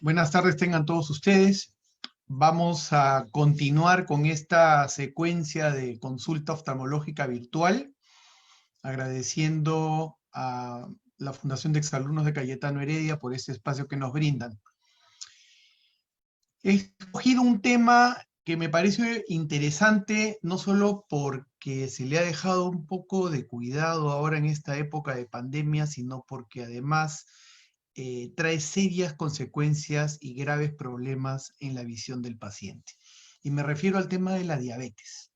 buenas tardes tengan todos ustedes. Vamos a continuar con esta secuencia de consulta oftalmológica virtual, agradeciendo a la Fundación de Exalumnos de Cayetano Heredia por este espacio que nos brindan. He escogido un tema que me parece interesante, no solo porque se le ha dejado un poco de cuidado ahora en esta época de pandemia, sino porque además trae serias consecuencias y graves problemas en la visión del paciente. Y me refiero al tema de la diabetes.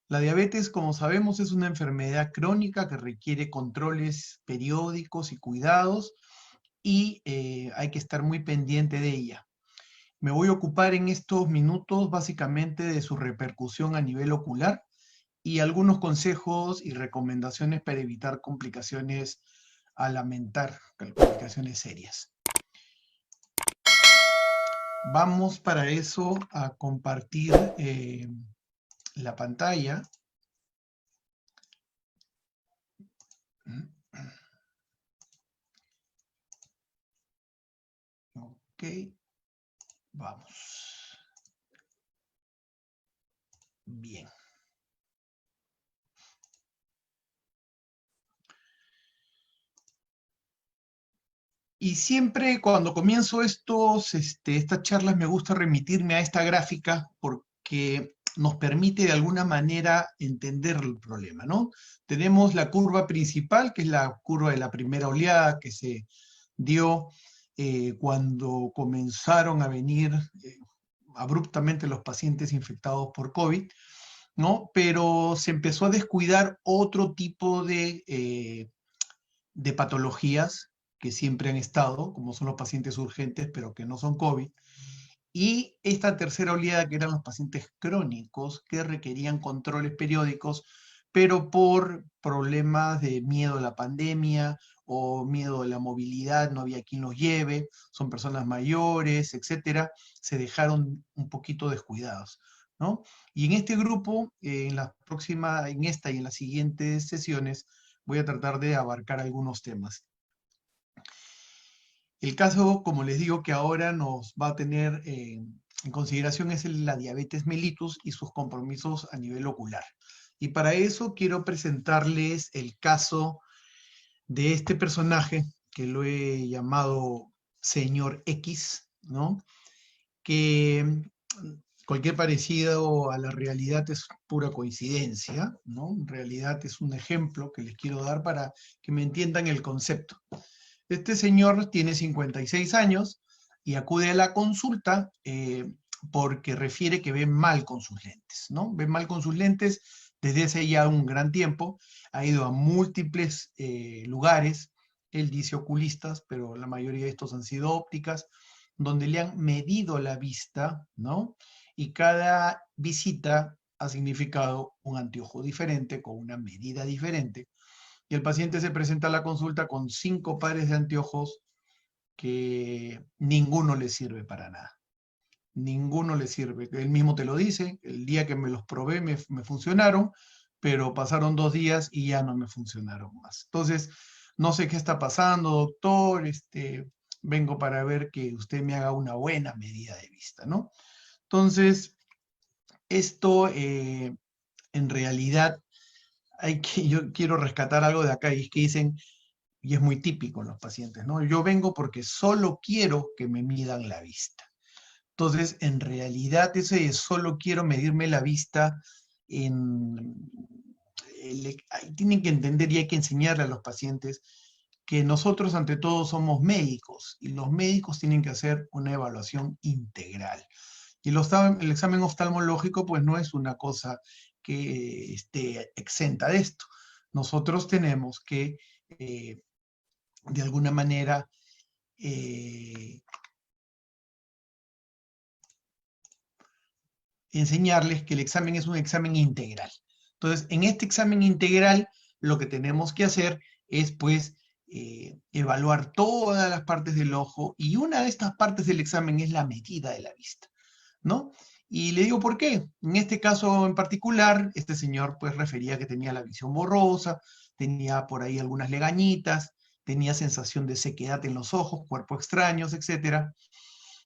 La diabetes, como sabemos, es una enfermedad crónica que requiere controles periódicos y cuidados, y hay que estar muy pendiente de ella. Me voy a ocupar en estos minutos básicamente de su repercusión a nivel ocular y algunos consejos y recomendaciones para evitar complicaciones a lamentar, complicaciones serias. Vamos para eso a compartir la pantalla. Ok, vamos. Bien. Y siempre cuando comienzo estas charlas me gusta remitirme a esta gráfica porque nos permite de alguna manera entender el problema, ¿no? Tenemos la curva principal, que es la curva de la primera oleada que se dio cuando comenzaron a venir abruptamente los pacientes infectados por COVID, ¿no? Pero se empezó a descuidar otro tipo de patologías que siempre han estado, como son los pacientes urgentes, pero que no son COVID, y esta tercera oleada que eran los pacientes crónicos que requerían controles periódicos, pero por problemas de miedo a la pandemia o miedo a la movilidad, no había quien los lleve, son personas mayores, etcétera, se dejaron un poquito descuidados, ¿no? Y en este grupo, en esta y en las siguientes sesiones, voy a tratar de abarcar algunos temas. El caso, como les digo, que ahora nos va a tener en consideración es la diabetes mellitus y sus compromisos a nivel ocular. Y para eso quiero presentarles el caso de este personaje, que lo he llamado Señor X, ¿no? Que cualquier parecido a la realidad es pura coincidencia, ¿no? En realidad es un ejemplo que les quiero dar para que me entiendan el concepto. Este señor tiene 56 años y acude a la consulta porque refiere que ve mal con sus lentes, ¿no? Ve mal con sus lentes desde hace ya un gran tiempo, ha ido a múltiples lugares, él dice oculistas, pero la mayoría de estos han sido ópticas, donde le han medido la vista, ¿no? Y cada visita ha significado un anteojo diferente, con una medida diferente, y el paciente se presenta a la consulta con 5 pares de anteojos que ninguno le sirve para nada. Ninguno le sirve. Él mismo te lo dice, el día que me los probé me funcionaron, pero pasaron 2 días y ya no me funcionaron más. Entonces, no sé qué está pasando, doctor, vengo para ver que usted me haga una buena medida de vista, ¿no? Entonces, esto en realidad yo quiero rescatar algo de acá, y es que dicen, y es muy típico en los pacientes, ¿no? Yo vengo porque solo quiero que me midan la vista. Entonces, en realidad, ese de solo quiero medirme la vista, tienen que entender y hay que enseñarle a los pacientes que nosotros ante todo somos médicos, y los médicos tienen que hacer una evaluación integral. Y el examen oftalmológico pues no es una cosa que esté exenta de esto. Nosotros tenemos que, de alguna manera, enseñarles que el examen es un examen integral. Entonces, en este examen integral, lo que tenemos que hacer es, pues, evaluar todas las partes del ojo, y una de estas partes del examen es la medida de la vista, ¿no? Y le digo por qué. En este caso en particular, este señor pues refería que tenía la visión borrosa, tenía por ahí algunas legañitas, tenía sensación de sequedad en los ojos, cuerpo extraños, etc.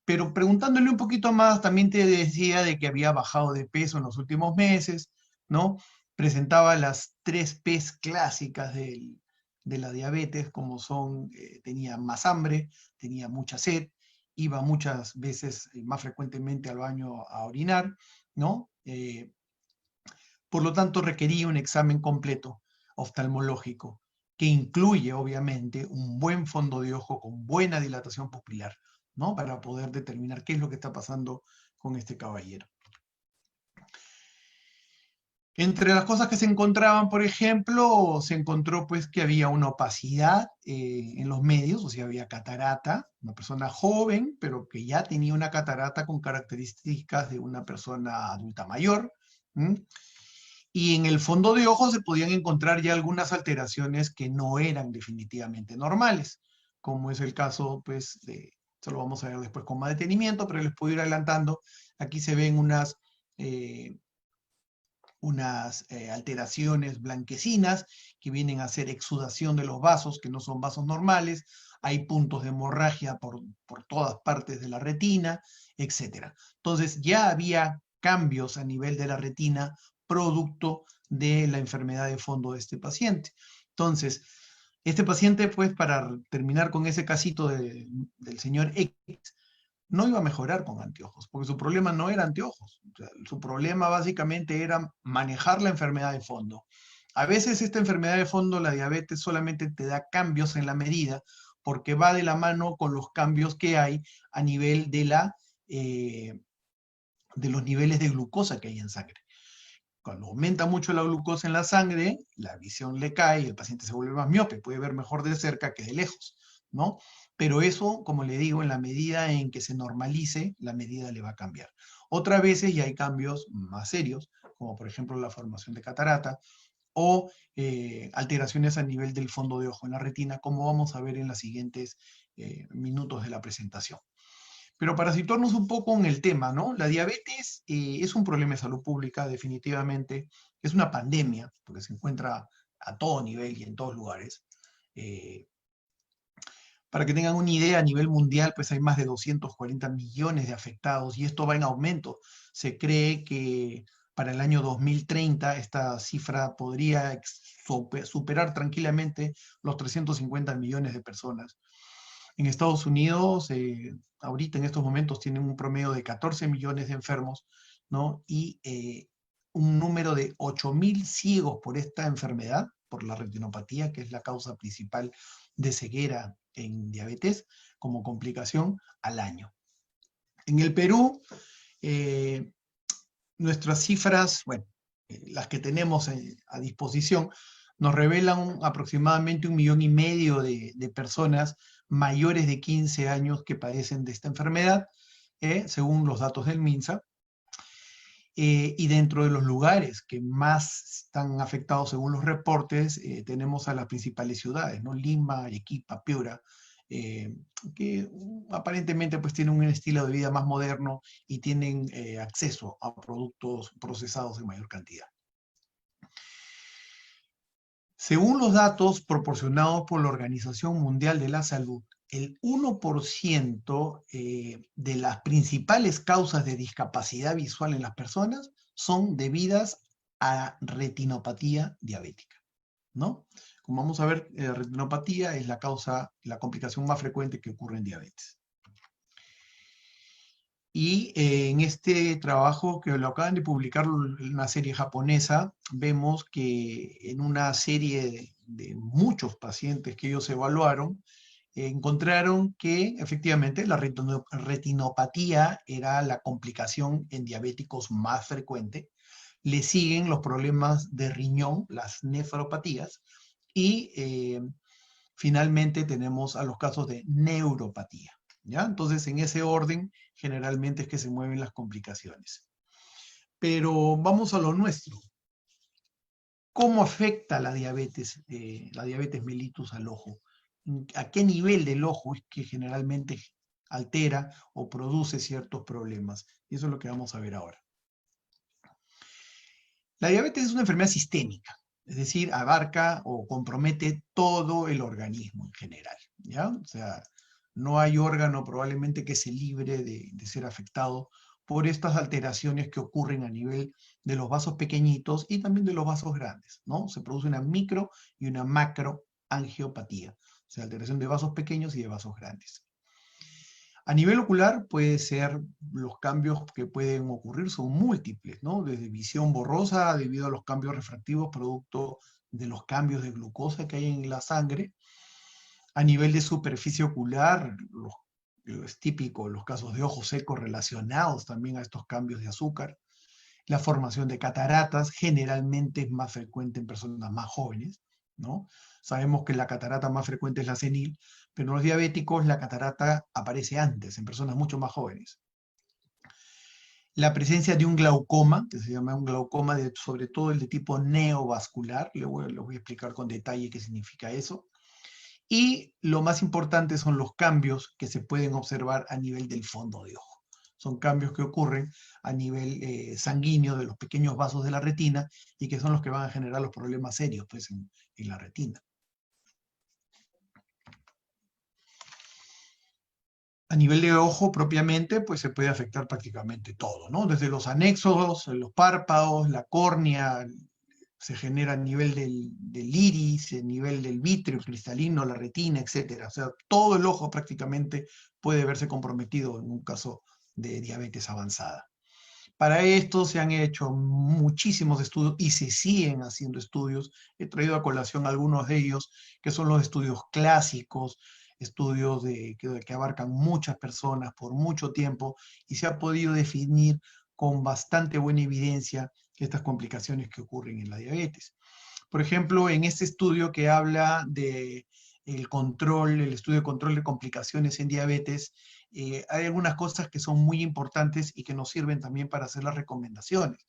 Pero preguntándole un poquito más, también te decía de que había bajado de peso en los últimos meses, ¿no? Presentaba las 3 P's clásicas de la diabetes, como son, tenía más hambre, tenía mucha sed, iba muchas veces, más frecuentemente al baño a orinar, ¿no? Por lo tanto, requería un examen completo oftalmológico, que incluye, obviamente, un buen fondo de ojo con buena dilatación pupilar, ¿no? Para poder determinar qué es lo que está pasando con este caballero. Entre las cosas que se encontraban, por ejemplo, se encontró pues que había una opacidad en los medios, o sea, había catarata, una persona joven, pero que ya tenía una catarata con características de una persona adulta mayor. ¿M? Y en el fondo de ojo se podían encontrar ya algunas alteraciones que no eran definitivamente normales, como es el caso, pues, esto lo vamos a ver después con más detenimiento, pero les puedo ir adelantando. Aquí se ven unas alteraciones blanquecinas que vienen a ser exudación de los vasos, que no son vasos normales. Hay puntos de hemorragia por todas partes de la retina, etc. Entonces ya había cambios a nivel de la retina producto de la enfermedad de fondo de este paciente. Entonces, este paciente, pues, para terminar con ese casito del señor X, no iba a mejorar con anteojos, porque su problema no era anteojos. O sea, su problema básicamente era manejar la enfermedad de fondo. A veces esta enfermedad de fondo, la diabetes, solamente te da cambios en la medida, porque va de la mano con los cambios que hay a nivel de los niveles de glucosa que hay en sangre. Cuando aumenta mucho la glucosa en la sangre, la visión le cae y el paciente se vuelve más miope, puede ver mejor de cerca que de lejos, ¿no? Pero eso, como le digo, en la medida en que se normalice, la medida le va a cambiar. Otras veces ya hay cambios más serios, como por ejemplo la formación de catarata o alteraciones a nivel del fondo de ojo en la retina, como vamos a ver en los siguientes minutos de la presentación. Pero para situarnos un poco en el tema, ¿no? La diabetes es un problema de salud pública, definitivamente. Es una pandemia, porque se encuentra a todo nivel y en todos lugares. Eh, para que tengan una idea, a nivel mundial, pues hay más de 240 millones de afectados y esto va en aumento. Se cree que para el año 2030 esta cifra podría superar tranquilamente los 350 millones de personas. En Estados Unidos, ahorita en estos momentos tienen un promedio de 14 millones de enfermos, ¿no? Y un número de 8.000 ciegos por esta enfermedad, por la retinopatía, que es la causa principal de ceguera en diabetes, como complicación al año. En el Perú, nuestras cifras, bueno, las que tenemos a disposición, nos revelan aproximadamente 1,5 millones de personas mayores de 15 años que padecen de esta enfermedad, según los datos del MINSA. Y dentro de los lugares que más están afectados según los reportes, tenemos a las principales ciudades, ¿no? Lima, Arequipa, Piura, que aparentemente pues tienen un estilo de vida más moderno y tienen acceso a productos procesados en mayor cantidad. Según los datos proporcionados por la Organización Mundial de la Salud, el 1% de las principales causas de discapacidad visual en las personas son debidas a retinopatía diabética, ¿no? Como vamos a ver, la retinopatía es la complicación más frecuente que ocurre en diabetes. Y en este trabajo que lo acaban de publicar en una serie japonesa, vemos que en una serie de muchos pacientes que ellos evaluaron, encontraron que efectivamente la retinopatía era la complicación en diabéticos más frecuente. Le siguen los problemas de riñón, las nefropatías, y finalmente tenemos a los casos de neuropatía. ¿Ya? Entonces, en ese orden, generalmente es que se mueven las complicaciones. Pero vamos a lo nuestro. ¿Cómo afecta la diabetes mellitus al ojo? ¿A qué nivel del ojo es que generalmente altera o produce ciertos problemas? Y eso es lo que vamos a ver ahora. La diabetes es una enfermedad sistémica, es decir, abarca o compromete todo el organismo en general, ¿ya? O sea, no hay órgano probablemente que se libre de ser afectado por estas alteraciones que ocurren a nivel de los vasos pequeñitos y también de los vasos grandes, ¿no? Se produce una micro y una macroangiopatía, o sea, alteración de vasos pequeños y de vasos grandes. A nivel ocular puede ser, los cambios que pueden ocurrir son múltiples, ¿no? Desde visión borrosa debido a los cambios refractivos producto de los cambios de glucosa que hay en la sangre. A nivel de superficie ocular, es típico los casos de ojos secos relacionados también a estos cambios de azúcar. La formación de cataratas generalmente es más frecuente en personas más jóvenes, ¿no? Sabemos que la catarata más frecuente es la senil, pero en los diabéticos la catarata aparece antes, en personas mucho más jóvenes. La presencia de un glaucoma, que se llama un glaucoma, sobre todo el de tipo neovascular, le voy a explicar con detalle qué significa eso. Y lo más importante son los cambios que se pueden observar a nivel del fondo de ojo. Son cambios que ocurren a nivel sanguíneo de los pequeños vasos de la retina y que son los que van a generar los problemas serios pues, en la retina. A nivel de ojo propiamente, pues se puede afectar prácticamente todo, ¿no? Desde los anexos, los párpados, la córnea, se genera a nivel del iris, a nivel del vítreo cristalino, la retina, etc. O sea, todo el ojo prácticamente puede verse comprometido en un caso de diabetes avanzada. Para esto se han hecho muchísimos estudios y se siguen haciendo estudios. He traído a colación algunos de ellos, que son los estudios clásicos, estudios que abarcan muchas personas por mucho tiempo, y se ha podido definir con bastante buena evidencia estas complicaciones que ocurren en la diabetes. Por ejemplo, en este estudio que habla de el estudio de control de complicaciones en diabetes, hay algunas cosas que son muy importantes y que nos sirven también para hacer las recomendaciones.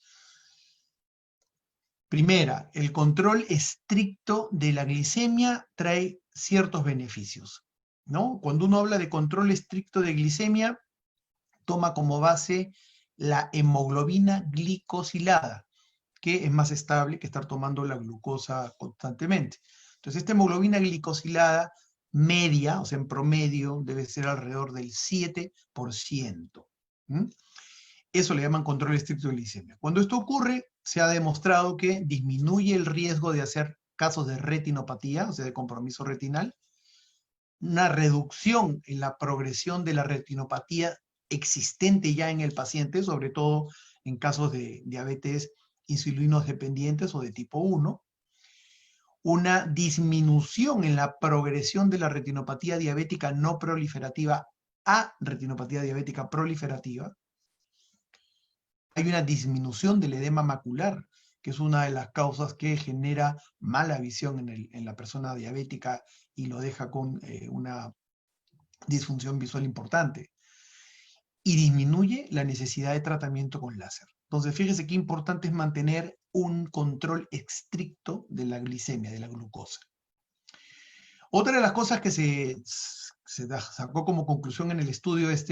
Primera, el control estricto de la glicemia trae ciertos beneficios, ¿no? Cuando uno habla de control estricto de glicemia, toma como base la hemoglobina glicosilada, que es más estable que estar tomando la glucosa constantemente. Entonces, esta hemoglobina glicosilada media, o sea, en promedio, debe ser alrededor del 7%. ¿Mm? Eso le llaman control estricto de glicemia. Cuando esto ocurre, se ha demostrado que disminuye el riesgo de hacer casos de retinopatía, o sea, de compromiso retinal, una reducción en la progresión de la retinopatía existente ya en el paciente, sobre todo en casos de diabetes insulinos dependientes o de tipo 1, una disminución en la progresión de la retinopatía diabética no proliferativa a retinopatía diabética proliferativa. Hay una disminución del edema macular, que es una de las causas que genera mala visión en la persona diabética y lo deja con una disfunción visual importante. Y disminuye la necesidad de tratamiento con láser. Entonces, fíjese qué importante es mantener un control estricto de la glicemia, de la glucosa. Otra de las cosas que se sacó como conclusión en el estudio es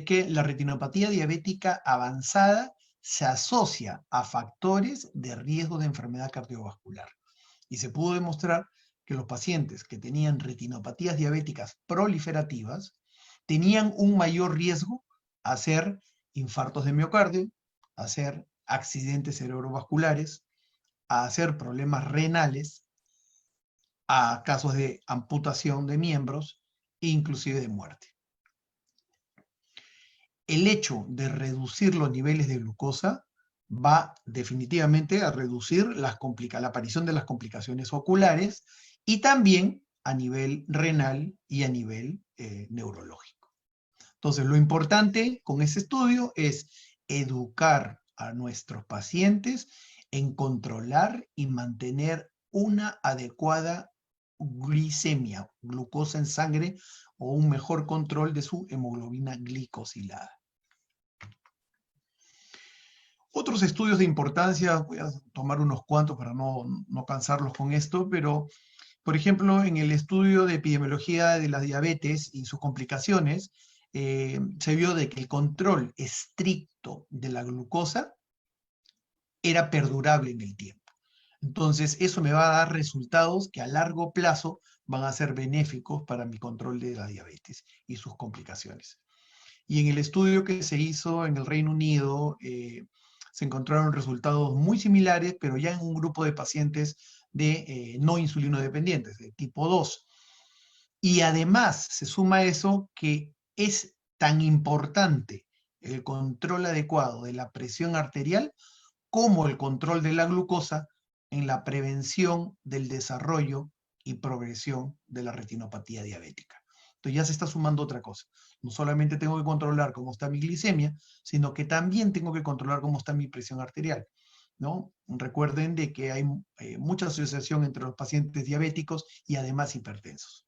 que la retinopatía diabética avanzada se asocia a factores de riesgo de enfermedad cardiovascular. Y se pudo demostrar que los pacientes que tenían retinopatías diabéticas proliferativas tenían un mayor riesgo a hacer infartos de miocardio, a hacer accidentes cerebrovasculares, a hacer problemas renales, a casos de amputación de miembros e inclusive de muerte. El hecho de reducir los niveles de glucosa va definitivamente a reducir la aparición de las complicaciones oculares y también a nivel renal y a nivel neurológico. Entonces, lo importante con ese estudio es educar a nuestros pacientes en controlar y mantener una adecuada glicemia, glucosa en sangre, o un mejor control de su hemoglobina glicosilada. Otros estudios de importancia, voy a tomar unos cuantos para no cansarlos con esto, pero por ejemplo, en el estudio de epidemiología de la diabetes y sus complicaciones, se vio de que el control estricto de la glucosa era perdurable en el tiempo. Entonces, eso me va a dar resultados que a largo plazo van a ser benéficos para mi control de la diabetes y sus complicaciones. Y en el estudio que se hizo en el Reino Unido, se encontraron resultados muy similares, pero ya en un grupo de pacientes de no insulino dependientes, de tipo 2. Y además se suma a eso que es tan importante el control adecuado de la presión arterial como el control de la glucosa en la prevención del desarrollo y progresión de la retinopatía diabética. Entonces ya se está sumando otra cosa. No solamente tengo que controlar cómo está mi glicemia, sino que también tengo que controlar cómo está mi presión arterial, ¿no? Recuerden de que hay mucha asociación entre los pacientes diabéticos y además hipertensos.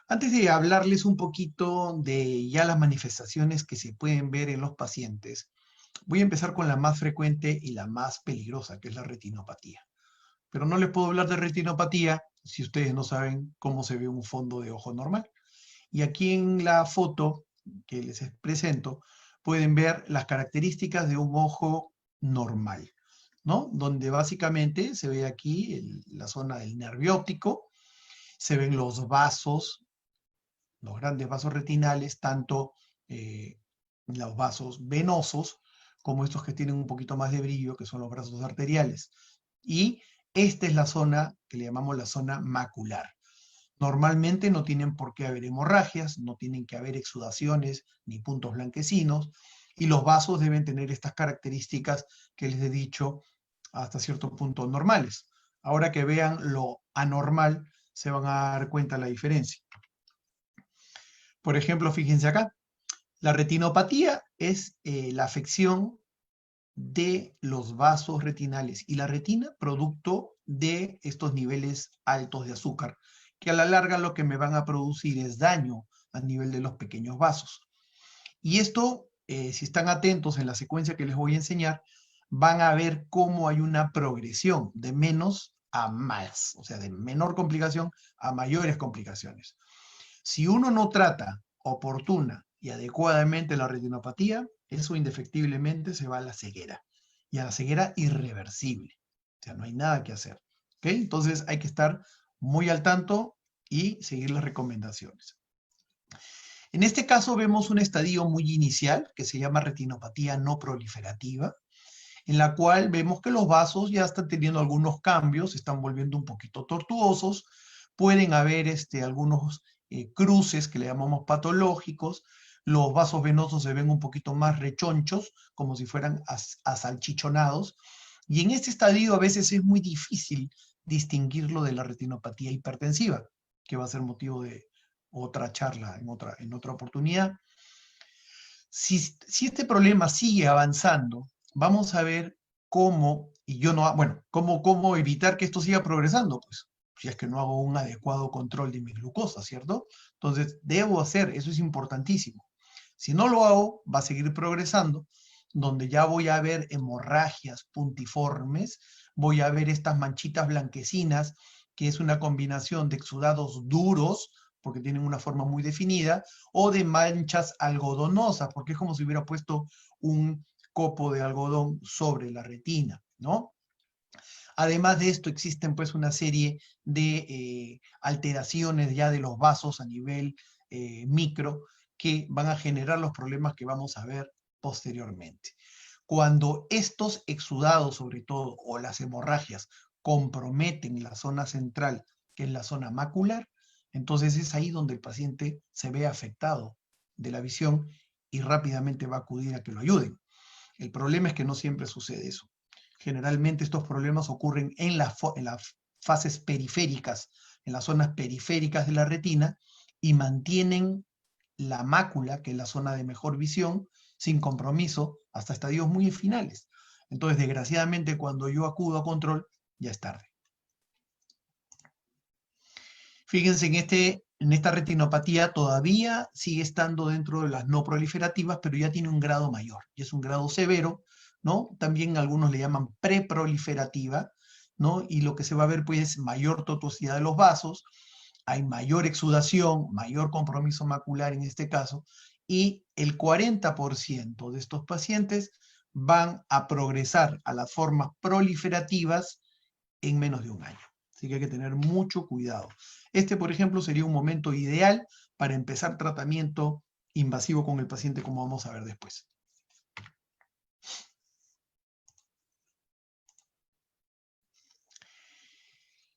Antes de hablarles un poquito de ya las manifestaciones que se pueden ver en los pacientes, voy a empezar con la más frecuente y la más peligrosa, que es la retinopatía. Pero no les puedo hablar de retinopatía si ustedes no saben cómo se ve un fondo de ojo normal. Y aquí en la foto que les presento, pueden ver las características de un ojo normal, ¿no? Donde básicamente se ve aquí la zona del nervio óptico, se ven los vasos, los grandes vasos retinales, tanto los vasos venosos, como estos que tienen un poquito más de brillo, que son los vasos arteriales. Y esta es la zona que le llamamos la zona macular. Normalmente no tienen por qué haber hemorragias, no tienen que haber exudaciones ni puntos blanquecinos, y los vasos deben tener estas características que les he dicho hasta cierto punto normales. Ahora que vean lo anormal, se van a dar cuenta de la diferencia. Por ejemplo, fíjense acá, la retinopatía es la afección de los vasos retinales y la retina producto de estos niveles altos de azúcar, que a la larga lo que me van a producir es daño a nivel de los pequeños vasos. Y esto, si están atentos en la secuencia que les voy a enseñar, van a ver cómo hay una progresión de menos a más, o sea, de menor complicación a mayores complicaciones. Si uno no trata oportuna y adecuadamente la retinopatía, eso indefectiblemente se va a la ceguera, y a la ceguera irreversible. O sea, no hay nada que hacer. ¿Ok? Entonces hay que estar muy al tanto y seguir las recomendaciones. En este caso vemos un estadio muy inicial que se llama retinopatía no proliferativa, en la cual vemos que los vasos ya están teniendo algunos cambios, se están volviendo un poquito tortuosos, pueden haber algunos cruces que le llamamos patológicos, los vasos venosos se ven un poquito más rechonchos, como si fueran asalchichonados, y en este estadio a veces es muy difícil distinguirlo de la retinopatía hipertensiva, que va a ser motivo de otra charla en otra oportunidad. Si este problema sigue avanzando, vamos a ver cómo, cómo evitar que esto siga progresando, pues, si es que no hago un adecuado control de mi glucosa, ¿cierto? Entonces, debo hacer, eso es importantísimo. Si no lo hago, va a seguir progresando, donde ya voy a ver hemorragias puntiformes, voy a ver estas manchitas blanquecinas, que es una combinación de exudados duros, porque tienen una forma muy definida, o de manchas algodonosas, porque es como si hubiera puesto un copo de algodón sobre la retina, ¿no? Además de esto, existen pues una serie de alteraciones ya de los vasos a nivel micro que van a generar los problemas que vamos a ver posteriormente. Cuando estos exudados, sobre todo, o las hemorragias, comprometen la zona central, que es la zona macular, entonces es ahí donde el paciente se ve afectado de la visión y rápidamente va a acudir a que lo ayuden. El problema es que no siempre sucede eso. Generalmente estos problemas ocurren en las fases periféricas, en las zonas periféricas de la retina, y mantienen la mácula, que es la zona de mejor visión, sin compromiso, hasta estadios muy finales. Entonces, desgraciadamente, cuando yo acudo a control, ya es tarde. Fíjense, en esta retinopatía todavía sigue estando dentro de las no proliferativas, pero ya tiene un grado mayor, y es un grado severo, ¿no? También algunos le llaman preproliferativa, ¿no? Y lo que se va a ver, pues, mayor tortuosidad de los vasos, hay mayor exudación, mayor compromiso macular en este caso, y el 40% de estos pacientes van a progresar a las formas proliferativas en menos de un año. Así que hay que tener mucho cuidado. Este, por ejemplo, sería un momento ideal para empezar tratamiento invasivo con el paciente, como vamos a ver después.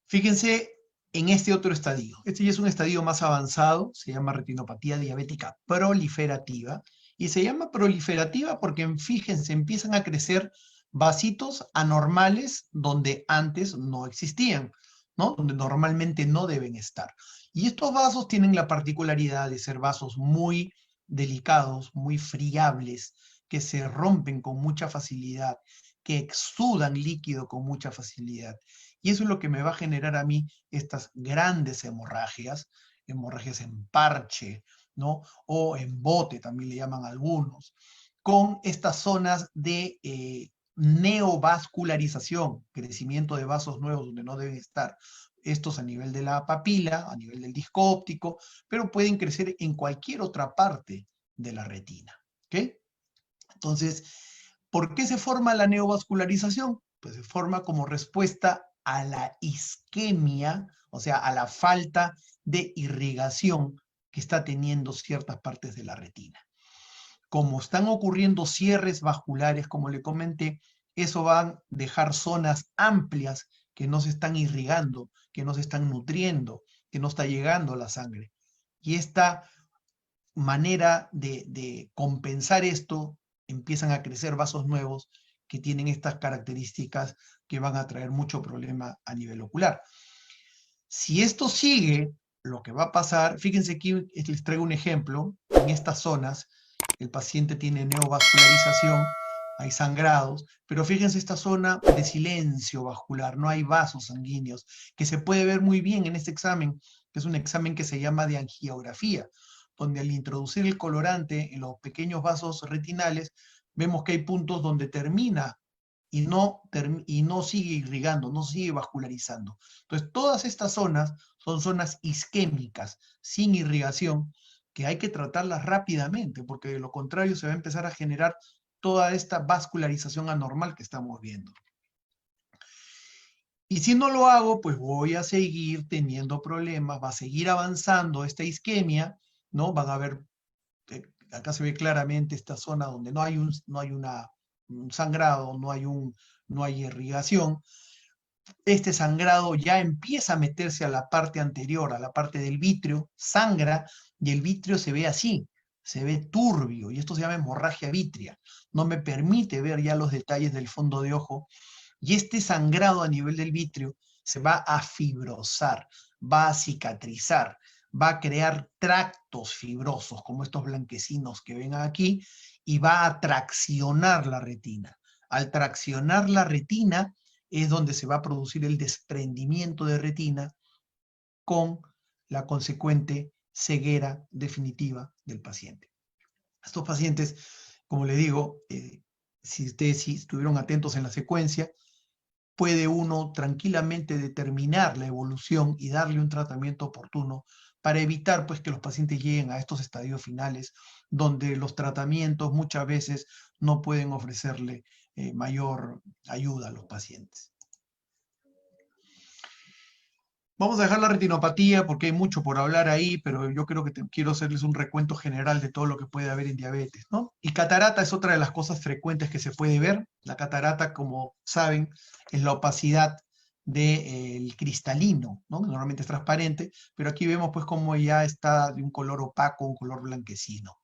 Fíjense en este otro estadio. Este ya es un estadio más avanzado, se llama retinopatía diabética proliferativa, y se llama proliferativa porque, fíjense, empiezan a crecer vasitos anormales donde antes no existían, ¿no? Donde normalmente no deben estar. Y estos vasos tienen la particularidad de ser vasos muy delicados, muy friables, que se rompen con mucha facilidad, que exudan líquido con mucha facilidad. Y eso es lo que me va a generar a mí estas grandes hemorragias, hemorragias en parche, ¿no? O en bote, también le llaman algunos, con estas zonas de neovascularización, crecimiento de vasos nuevos donde no deben estar. Estos a nivel de la papila, a nivel del disco óptico, pero pueden crecer en cualquier otra parte de la retina, ¿ok? Entonces, ¿por qué se forma la neovascularización? Pues se forma como respuesta a la isquemia, o sea, a la falta de irrigación que está teniendo ciertas partes de la retina. Como están ocurriendo cierres vasculares, como le comenté, eso va a dejar zonas amplias que no se están irrigando, que no se están nutriendo, que no está llegando la sangre. Y esta manera de compensar esto, empiezan a crecer vasos nuevos que tienen estas características que van a traer mucho problema a nivel ocular. Si esto sigue, lo que va a pasar, fíjense aquí les traigo un ejemplo, en estas zonas el paciente tiene neovascularización, hay sangrados, pero fíjense esta zona de silencio vascular, no hay vasos sanguíneos, que se puede ver muy bien en este examen, que es un examen que se llama de angiografía, donde al introducir el colorante en los pequeños vasos retinales, vemos que hay puntos donde termina y no sigue irrigando, no sigue vascularizando. Entonces, todas estas zonas son zonas isquémicas, sin irrigación, que hay que tratarlas rápidamente, porque de lo contrario se va a empezar a generar toda esta vascularización anormal que estamos viendo. Y si no lo hago, pues voy a seguir teniendo problemas, va a seguir avanzando esta isquemia, ¿no? Van a ver, acá se ve claramente esta zona donde no hay un sangrado, no hay irrigación. Este sangrado ya empieza a meterse a la parte anterior, a la parte del vítreo, sangra, y el vítreo se ve así, se ve turbio, y esto se llama hemorragia vítrea. No me permite ver ya los detalles del fondo de ojo, y este sangrado a nivel del vítreo se va a fibrosar, va a cicatrizar, va a crear tractos fibrosos, como estos blanquecinos que ven aquí, y va a traccionar la retina. Al traccionar la retina es donde se va a producir el desprendimiento de retina con la consecuente ceguera definitiva del paciente. Estos pacientes, como le digo, si ustedes estuvieron atentos en la secuencia, puede uno tranquilamente determinar la evolución y darle un tratamiento oportuno para evitar pues, que los pacientes lleguen a estos estadios finales donde los tratamientos muchas veces no pueden ofrecerle mayor ayuda a los pacientes. Vamos a dejar la retinopatía porque hay mucho por hablar ahí, pero yo creo que quiero hacerles un recuento general de todo lo que puede haber en diabetes, ¿no? Y catarata es otra de las cosas frecuentes que se puede ver. La catarata, como saben, es la opacidad del cristalino, ¿no? Normalmente es transparente, pero aquí vemos pues como ya está de un color opaco, un color blanquecino.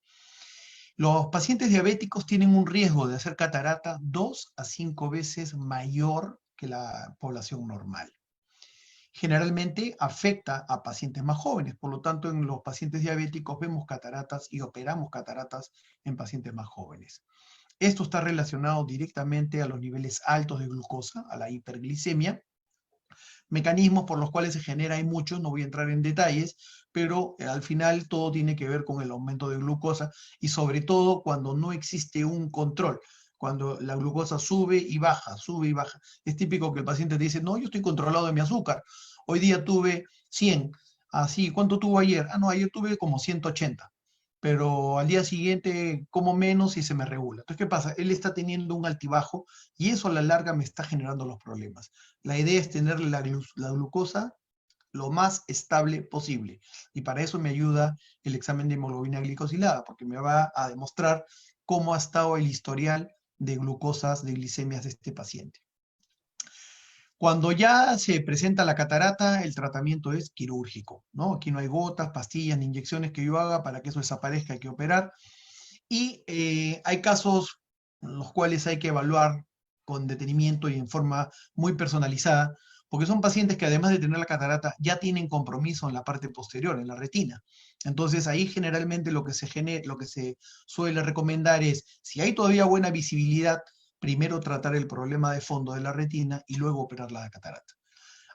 Los pacientes diabéticos tienen un riesgo de hacer catarata 2 a 5 veces mayor que la población normal. Generalmente afecta a pacientes más jóvenes, por lo tanto en los pacientes diabéticos vemos cataratas y operamos cataratas en pacientes más jóvenes. Esto está relacionado directamente a los niveles altos de glucosa, a la hiperglicemia. Mecanismos por los cuales se genera hay muchos, no voy a entrar en detalles, pero al final todo tiene que ver con el aumento de glucosa y sobre todo cuando no existe un control. Cuando la glucosa sube y baja, sube y baja. Es típico que el paciente te dice, no, yo estoy controlado de mi azúcar. Hoy día tuve 100. Así, ¿cuánto tuvo ayer? Ah, no, ayer tuve como 180. pero al día siguiente como menos y se me regula. Entonces, ¿qué pasa? Él está teniendo un altibajo y eso a la larga me está generando los problemas. La idea es tener la glucosa lo más estable posible. Y para eso me ayuda el examen de hemoglobina glicosilada, porque me va a demostrar cómo ha estado el historial de glucosas, de glicemias de este paciente. Cuando ya se presenta la catarata, el tratamiento es quirúrgico, ¿no? Aquí no hay gotas, pastillas ni inyecciones que yo haga para que eso desaparezca, hay que operar. Y hay casos en los cuales hay que evaluar con detenimiento y en forma muy personalizada, porque son pacientes que además de tener la catarata ya tienen compromiso en la parte posterior, en la retina. Entonces ahí generalmente lo que lo que se suele recomendar es, si hay todavía buena visibilidad, primero tratar el problema de fondo de la retina y luego operar la catarata.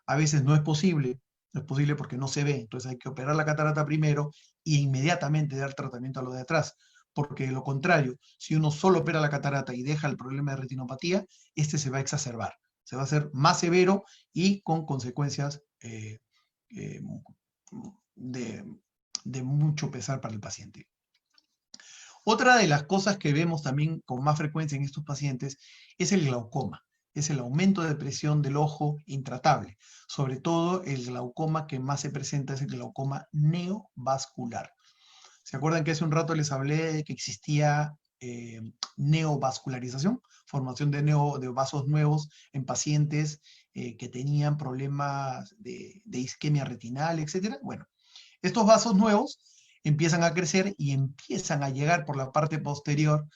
A veces no es posible, no es posible porque no se ve, entonces hay que operar la catarata primero e inmediatamente dar tratamiento a lo de atrás, porque de lo contrario, si uno solo opera la catarata y deja el problema de retinopatía, este se va a exacerbar, se va a hacer más severo y con consecuencias eh, de, de mucho pesar para el paciente. Otra de las cosas que vemos también con más frecuencia en estos pacientes es el glaucoma, es el aumento de presión del ojo intratable. Sobre todo el glaucoma que más se presenta es el glaucoma neovascular. ¿Se acuerdan que hace un rato les hablé de que existía neovascularización? Formación de vasos nuevos en pacientes que tenían problemas de isquemia retinal, etc. Bueno, estos vasos nuevos empiezan a crecer y empiezan a llegar por la parte posterior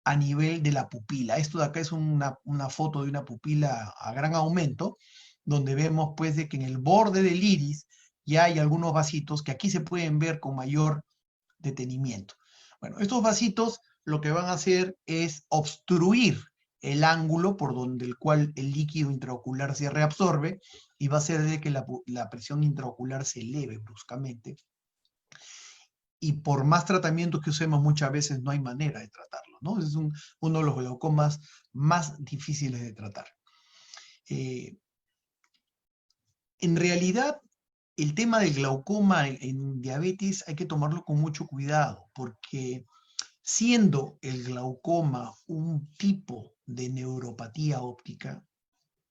a nivel de la pupila. Esto de acá es una foto de una pupila a gran aumento, donde vemos pues de que en el borde del iris ya hay algunos vasitos que aquí se pueden ver con mayor detenimiento. Bueno, estos vasitos lo que van a hacer es obstruir el ángulo por donde el cual el líquido intraocular se reabsorbe y va a hacer de que la presión intraocular se eleve bruscamente. Y por más tratamientos que usemos, muchas veces no hay manera de tratarlo, ¿no? Es uno de los glaucomas más difíciles de tratar. En realidad, el tema del glaucoma en diabetes hay que tomarlo con mucho cuidado, porque siendo el glaucoma un tipo de neuropatía óptica,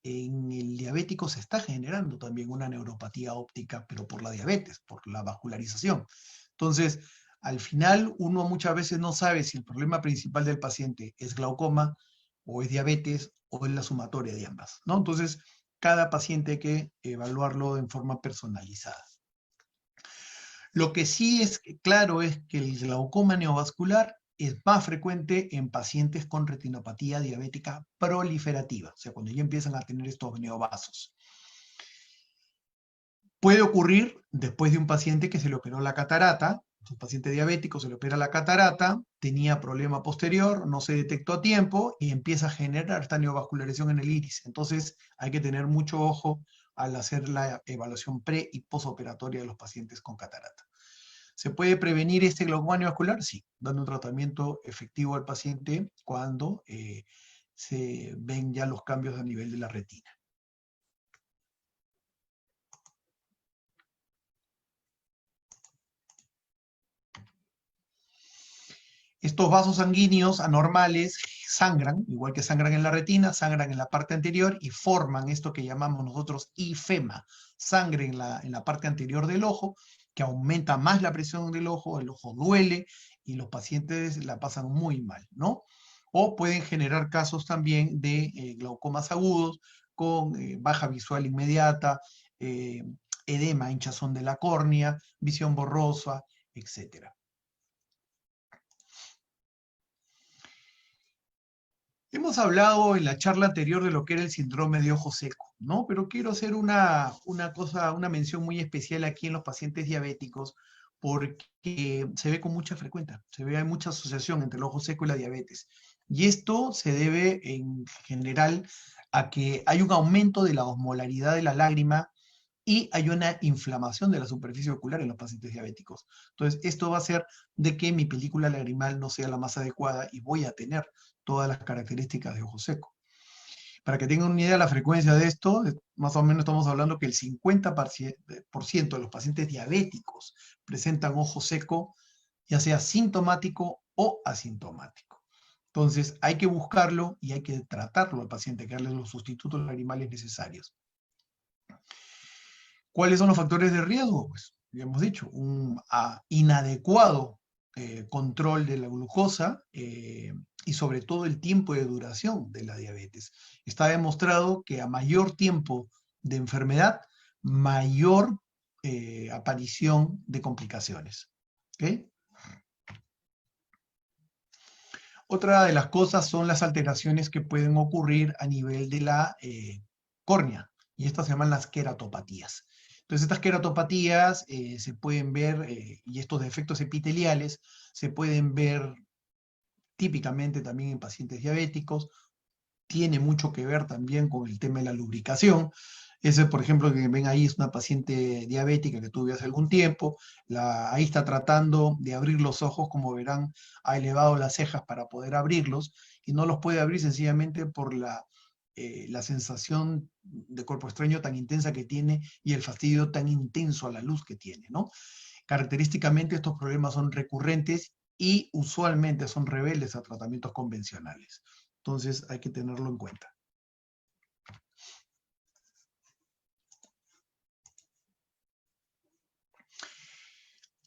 en el diabético se está generando también una neuropatía óptica, pero por la diabetes, por la vascularización. Entonces, al final uno muchas veces no sabe si el problema principal del paciente es glaucoma o es diabetes o es la sumatoria de ambas, ¿no? Entonces, cada paciente hay que evaluarlo en forma personalizada. Lo que sí es claro es que el glaucoma neovascular es más frecuente en pacientes con retinopatía diabética proliferativa, o sea, cuando ya empiezan a tener estos neovasos. Puede ocurrir después de un paciente que se le operó la catarata, un paciente diabético se le opera la catarata, tenía problema posterior, no se detectó a tiempo y empieza a generar esta neovascularización en el iris. Entonces hay que tener mucho ojo al hacer la evaluación pre- y posoperatoria de los pacientes con catarata. ¿Se puede prevenir este glaucoma neovascular? Sí, dando un tratamiento efectivo al paciente cuando se ven ya los cambios a nivel de la retina. Estos vasos sanguíneos anormales sangran, igual que sangran en la retina, sangran en la parte anterior y forman esto que llamamos nosotros ifema, sangre en la parte anterior del ojo, que aumenta más la presión del ojo, el ojo duele y los pacientes la pasan muy mal, ¿no? O pueden generar casos también de glaucomas agudos con baja visual inmediata, edema, hinchazón de la córnea, visión borrosa, etcétera. Hemos hablado en la charla anterior de lo que era el síndrome de ojo seco, ¿no? Pero quiero hacer una mención muy especial aquí en los pacientes diabéticos, porque se ve con mucha frecuencia, hay mucha asociación entre el ojo seco y la diabetes. Y esto se debe en general a que hay un aumento de la osmolaridad de la lágrima y hay una inflamación de la superficie ocular en los pacientes diabéticos. Entonces, esto va a hacer de que mi película lagrimal no sea la más adecuada y voy a tener todas las características de ojo seco. Para que tengan una idea de la frecuencia de esto, más o menos estamos hablando que el 50% de los pacientes diabéticos presentan ojo seco ya sea sintomático o asintomático. Entonces, hay que buscarlo y hay que tratarlo al paciente, que darle los sustitutos lacrimales necesarios. ¿Cuáles son los factores de riesgo? Pues, ya hemos dicho, un inadecuado control de la glucosa y sobre todo el tiempo de duración de la diabetes. Está demostrado que a mayor tiempo de enfermedad, mayor aparición de complicaciones. ¿Okay? Otra de las cosas son las alteraciones que pueden ocurrir a nivel de la córnea, y estas se llaman las queratopatías. Entonces, estas queratopatías se pueden ver, y estos defectos epiteliales se pueden ver típicamente también en pacientes diabéticos. Tiene mucho que ver también con el tema de la lubricación. Ese, por ejemplo, que ven ahí es una paciente diabética que tuve hace algún tiempo. Ahí está tratando de abrir los ojos, como verán, ha elevado las cejas para poder abrirlos y no los puede abrir sencillamente por la sensación de cuerpo extraño tan intensa que tiene y el fastidio tan intenso a la luz que tiene, ¿no? Característicamente estos problemas son recurrentes y usualmente son rebeldes a tratamientos convencionales. Entonces hay que tenerlo en cuenta.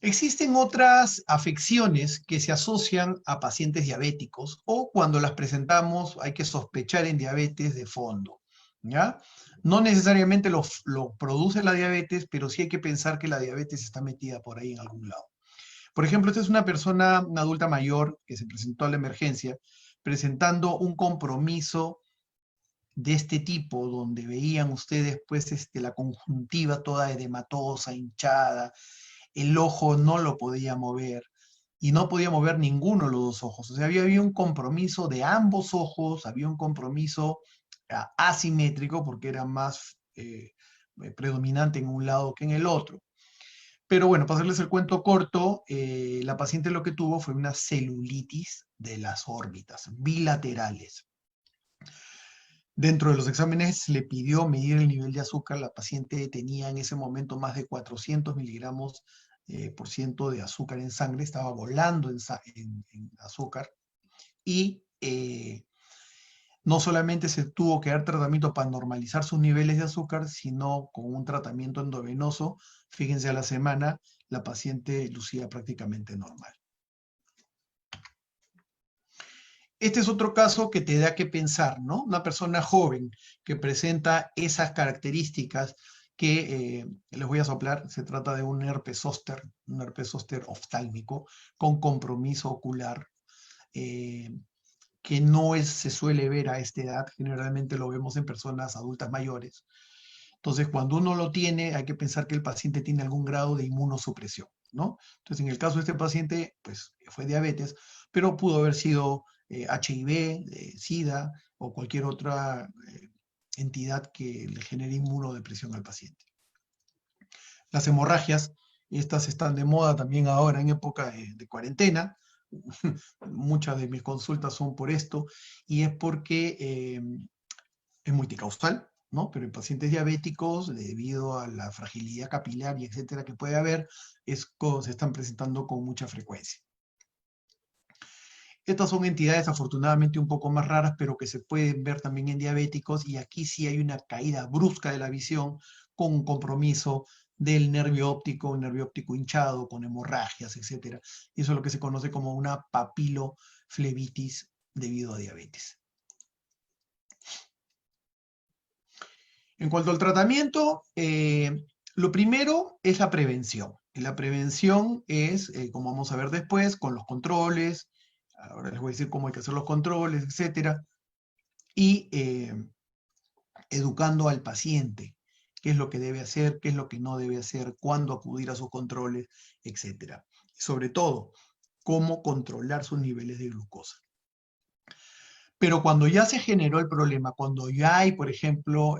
Existen otras afecciones que se asocian a pacientes diabéticos o cuando las presentamos hay que sospechar en diabetes de fondo, ¿ya? No necesariamente lo produce la diabetes, pero sí hay que pensar que la diabetes está metida por ahí en algún lado. Por ejemplo, esta es una persona, una adulta mayor, que se presentó a la emergencia presentando un compromiso de este tipo, donde veían ustedes pues la conjuntiva toda edematosa, hinchada, el ojo no lo podía mover, y no podía mover ninguno de los dos ojos. O sea, había un compromiso de ambos ojos, había un compromiso asimétrico, porque era más predominante en un lado que en el otro. Pero bueno, para hacerles el cuento corto, la paciente lo que tuvo fue una celulitis de las órbitas bilaterales. Dentro de los exámenes le pidió medir el nivel de azúcar. La paciente tenía en ese momento más de 400 miligramos por ciento de azúcar en sangre, estaba volando en azúcar. Y no solamente se tuvo que dar tratamiento para normalizar sus niveles de azúcar, sino con un tratamiento endovenoso. Fíjense, a la semana la paciente lucía prácticamente normal. Este es otro caso que te da que pensar, ¿no? Una persona joven que presenta esas características que les voy a soplar. Se trata de un herpes zóster oftálmico con compromiso ocular, que no se suele ver a esta edad. Generalmente lo vemos en personas adultas mayores. Entonces, cuando uno lo tiene, hay que pensar que el paciente tiene algún grado de inmunosupresión, ¿no? Entonces, en el caso de este paciente, pues fue diabetes, pero pudo haber sido HIV, SIDA o cualquier otra entidad que le genere inmunodepresión al paciente. Las hemorragias, estas están de moda también ahora en época de cuarentena. Muchas de mis consultas son por esto, y es porque es multicausal, ¿no? Pero en pacientes diabéticos, debido a la fragilidad capilar y etcétera que puede haber, se están presentando con mucha frecuencia. Estas son entidades afortunadamente un poco más raras, pero que se pueden ver también en diabéticos, y aquí sí hay una caída brusca de la visión con un compromiso del nervio óptico hinchado, con hemorragias, etcétera. Y eso es lo que se conoce como una papiloflebitis debido a diabetes. En cuanto al tratamiento, lo primero es la prevención. La prevención es, como vamos a ver después, con los controles. Ahora les voy a decir cómo hay que hacer los controles, etcétera. Y educando al paciente, qué es lo que debe hacer, qué es lo que no debe hacer, cuándo acudir a sus controles, etcétera. Y sobre todo, cómo controlar sus niveles de glucosa. Pero cuando ya se generó el problema, cuando ya hay, por ejemplo,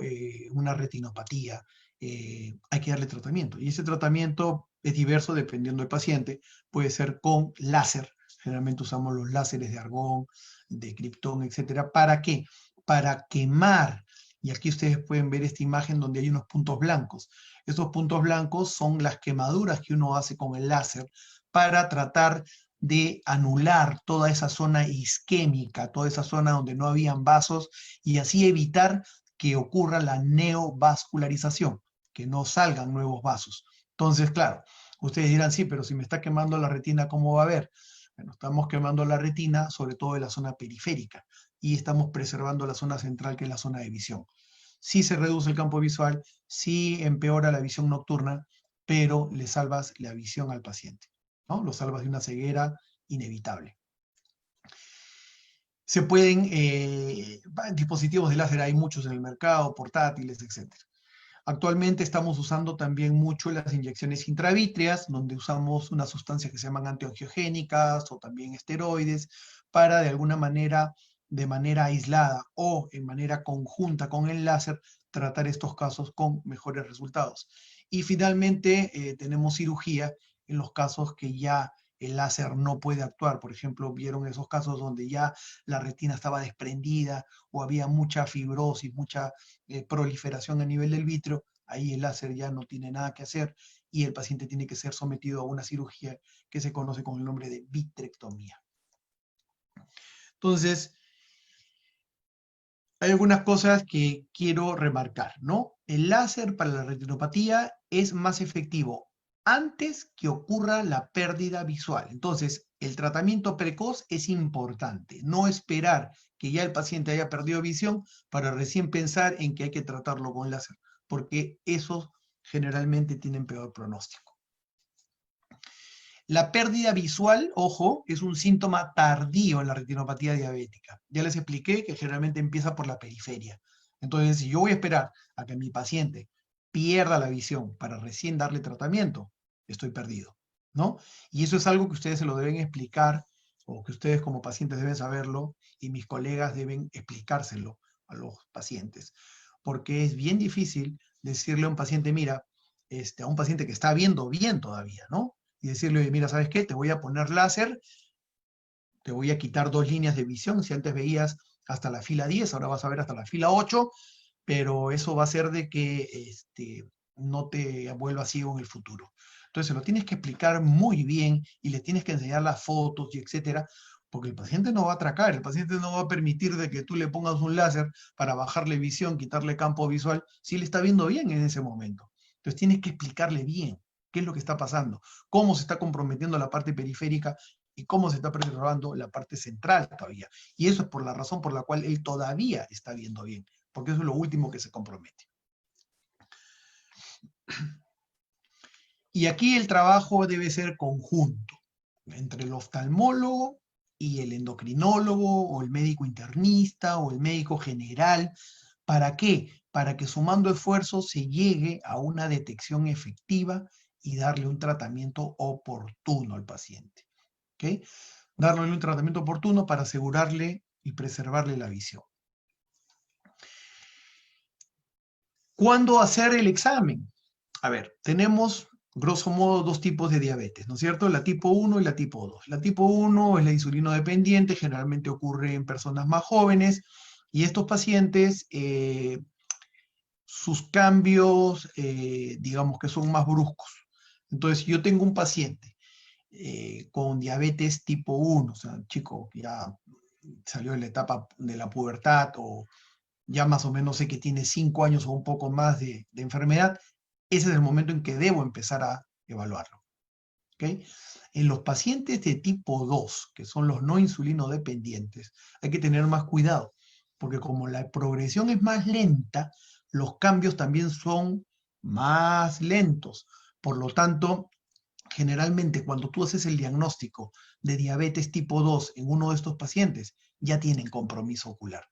una retinopatía, hay que darle tratamiento. Y ese tratamiento es diverso dependiendo del paciente. Puede ser con láser. Generalmente usamos los láseres de argón, de criptón, etcétera. ¿Para qué? Para quemar Y aquí ustedes pueden ver esta imagen donde hay unos puntos blancos. Estos puntos blancos son las quemaduras que uno hace con el láser para tratar de anular toda esa zona isquémica, toda esa zona donde no habían vasos, y así evitar que ocurra la neovascularización, que no salgan nuevos vasos. Entonces, claro, ustedes dirán, sí, pero si me está quemando la retina, ¿cómo va a ver? Bueno, estamos quemando la retina, sobre todo en la zona periférica, y estamos preservando la zona central, que es la zona de visión. Sí se reduce el campo visual, sí empeora la visión nocturna, pero le salvas la visión al paciente, ¿no? Lo salvas de una ceguera inevitable. Se pueden, dispositivos de láser hay muchos en el mercado, portátiles, etc. Actualmente estamos usando también mucho las inyecciones intravítreas, donde usamos unas sustancias que se llaman antiangiogénicas o también esteroides, para de alguna manera, de manera aislada o en manera conjunta con el láser, tratar estos casos con mejores resultados. Y finalmente tenemos cirugía en los casos que ya el láser no puede actuar. Por ejemplo, vieron esos casos donde ya la retina estaba desprendida o había mucha fibrosis, mucha proliferación a nivel del vítreo. Ahí el láser ya no tiene nada que hacer y el paciente tiene que ser sometido a una cirugía que se conoce con el nombre de vitrectomía. Entonces, hay algunas cosas que quiero remarcar, ¿no? El láser para la retinopatía es más efectivo antes que ocurra la pérdida visual. Entonces, el tratamiento precoz es importante. No esperar que ya el paciente haya perdido visión para recién pensar en que hay que tratarlo con láser, porque esos generalmente tienen peor pronóstico. La pérdida visual, ojo, es un síntoma tardío en la retinopatía diabética. Ya les expliqué que generalmente empieza por la periferia. Entonces, si yo voy a esperar a que mi paciente pierda la visión para recién darle tratamiento, estoy perdido, ¿no? Y eso es algo que ustedes se lo deben explicar, o que ustedes como pacientes deben saberlo, y mis colegas deben explicárselo a los pacientes. Porque es bien difícil decirle a un paciente, mira, a un paciente que está viendo bien todavía, ¿no? Y decirle, mira, ¿sabes qué? Te voy a poner láser, te voy a quitar 2 líneas de visión. Si antes veías hasta la fila 10, ahora vas a ver hasta la fila 8, pero eso va a hacer de que no te vuelvas ciego en el futuro. Entonces se lo tienes que explicar muy bien y le tienes que enseñar las fotos y etcétera, porque el paciente no va a atracar, el paciente no va a permitir de que tú le pongas un láser para bajarle visión, quitarle campo visual, si le está viendo bien en ese momento. Entonces tienes que explicarle bien qué es lo que está pasando, cómo se está comprometiendo la parte periférica y cómo se está preservando la parte central todavía. Y eso es por la razón por la cual él todavía está viendo bien, porque eso es lo último que se compromete. Y aquí el trabajo debe ser conjunto, entre el oftalmólogo y el endocrinólogo, o el médico internista, o el médico general. ¿Para qué? Para que sumando esfuerzos se llegue a una detección efectiva y darle un tratamiento oportuno al paciente. ¿Ok? Darle un tratamiento oportuno para asegurarle y preservarle la visión. ¿Cuándo hacer el examen? A ver, tenemos grosso modo 2 tipos de diabetes, ¿no es cierto? La tipo 1 y la tipo 2. La tipo 1 es la insulino dependiente, generalmente ocurre en personas más jóvenes, y estos pacientes, sus cambios, digamos que son más bruscos. Entonces, si yo tengo un paciente con diabetes tipo 1, o sea, chico ya salió de la etapa de la pubertad, o ya más o menos sé que tiene 5 años o un poco más de enfermedad, ese es el momento en que debo empezar a evaluarlo. ¿Okay? En los pacientes de tipo 2, que son los no insulino dependientes, hay que tener más cuidado, porque como la progresión es más lenta, los cambios también son más lentos. Por lo tanto, generalmente cuando tú haces el diagnóstico de diabetes tipo 2 en uno de estos pacientes, ya tienen compromiso ocular.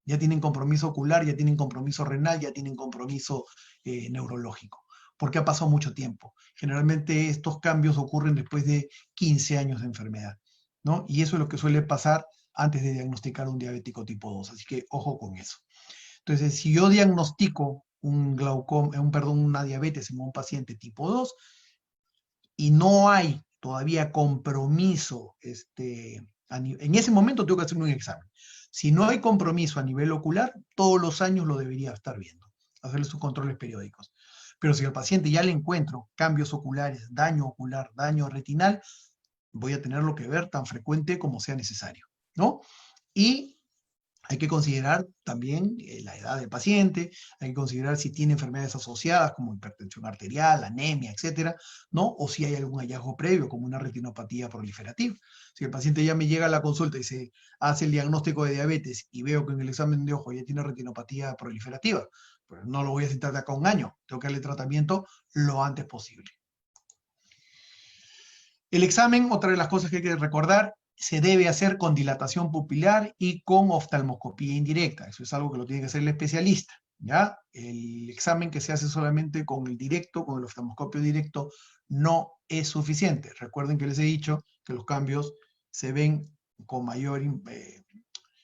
Ya tienen compromiso ocular, ya tienen compromiso renal, ya tienen compromiso neurológico, porque ha pasado mucho tiempo. Generalmente estos cambios ocurren después de 15 años de enfermedad, ¿no? Y eso es lo que suele pasar antes de diagnosticar un diabético tipo 2, así que ojo con eso. Entonces, si yo diagnostico una diabetes en un paciente tipo 2 y no hay todavía compromiso En ese momento tengo que hacer un examen. Si no hay compromiso a nivel ocular, todos los años lo debería estar viendo, hacerle sus controles periódicos. Pero si al paciente ya le encuentro cambios oculares, daño ocular, daño retinal, voy a tenerlo que ver tan frecuente como sea necesario, ¿no? Y hay que considerar también la edad del paciente, hay que considerar si tiene enfermedades asociadas como hipertensión arterial, anemia, etcétera, ¿no? O si hay algún hallazgo previo como una retinopatía proliferativa. Si el paciente ya me llega a la consulta y se hace el diagnóstico de diabetes y veo que en el examen de ojo ya tiene retinopatía proliferativa, pues no lo voy a citar de acá a un año, tengo que darle tratamiento lo antes posible. El examen, otra de las cosas que hay que recordar, se debe hacer con dilatación pupilar y con oftalmoscopía indirecta. Eso es algo que lo tiene que hacer el especialista, ¿ya? El examen que se hace solamente con el directo, con el oftalmoscopio directo, no es suficiente. Recuerden que les he dicho que los cambios se ven con mayor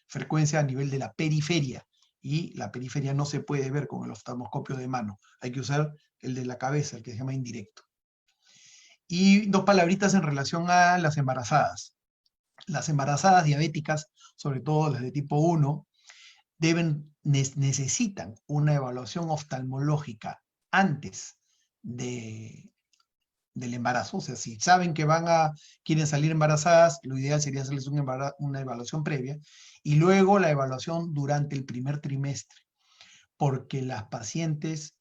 frecuencia a nivel de la periferia, y la periferia no se puede ver con el oftalmoscopio de mano. Hay que usar el de la cabeza, el que se llama indirecto. Y dos palabritas en relación a las embarazadas. Las embarazadas diabéticas, sobre todo las de tipo 1, necesitan una evaluación oftalmológica antes del embarazo. O sea, si saben que quieren salir embarazadas, lo ideal sería hacerles una evaluación previa y luego la evaluación durante el primer trimestre, porque las pacientes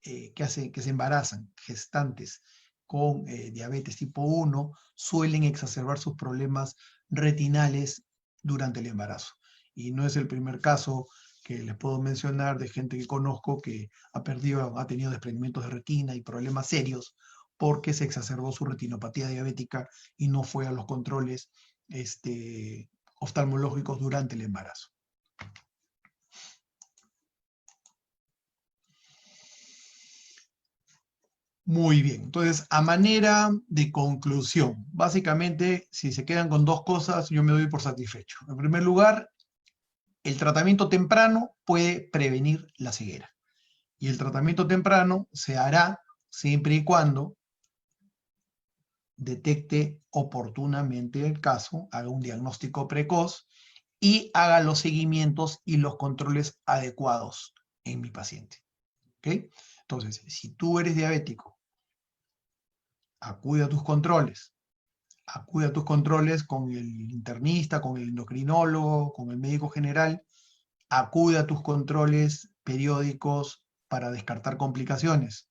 que se embarazan, gestantes con diabetes tipo 1, suelen exacerbar sus problemas retinales durante el embarazo. Y no es el primer caso que les puedo mencionar de gente que conozco que ha tenido desprendimientos de retina y problemas serios porque se exacerbó su retinopatía diabética y no fue a los controles oftalmológicos durante el embarazo. Muy bien, entonces a manera de conclusión, básicamente si se quedan con dos cosas, yo me doy por satisfecho. En primer lugar, el tratamiento temprano puede prevenir la ceguera. Y el tratamiento temprano se hará siempre y cuando detecte oportunamente el caso, haga un diagnóstico precoz y haga los seguimientos y los controles adecuados en mi paciente. ¿Ok? Entonces, si tú eres diabético, acude a tus controles. Acude a tus controles con el internista, con el endocrinólogo, con el médico general. Acude a tus controles periódicos para descartar complicaciones.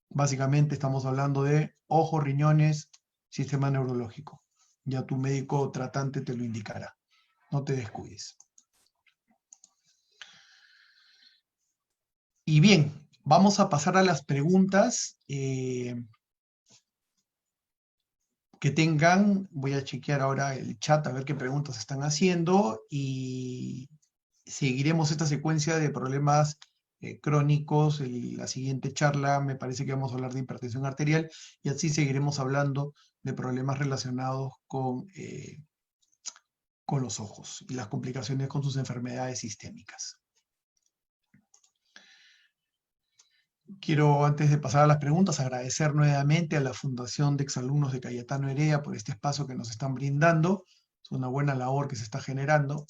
Básicamente estamos hablando de ojos, riñones, sistema neurológico. Ya tu médico tratante te lo indicará. No te descuides. Y bien, vamos a pasar a las preguntas que tengan. Voy a chequear ahora el chat a ver qué preguntas están haciendo y seguiremos esta secuencia de problemas crónicos. La siguiente charla me parece que vamos a hablar de hipertensión arterial y así seguiremos hablando de problemas relacionados con los ojos y las complicaciones con sus enfermedades sistémicas. Quiero, antes de pasar a las preguntas, agradecer nuevamente a la Fundación de Exalumnos de Cayetano Heredia por este espacio que nos están brindando. Es una buena labor que se está generando.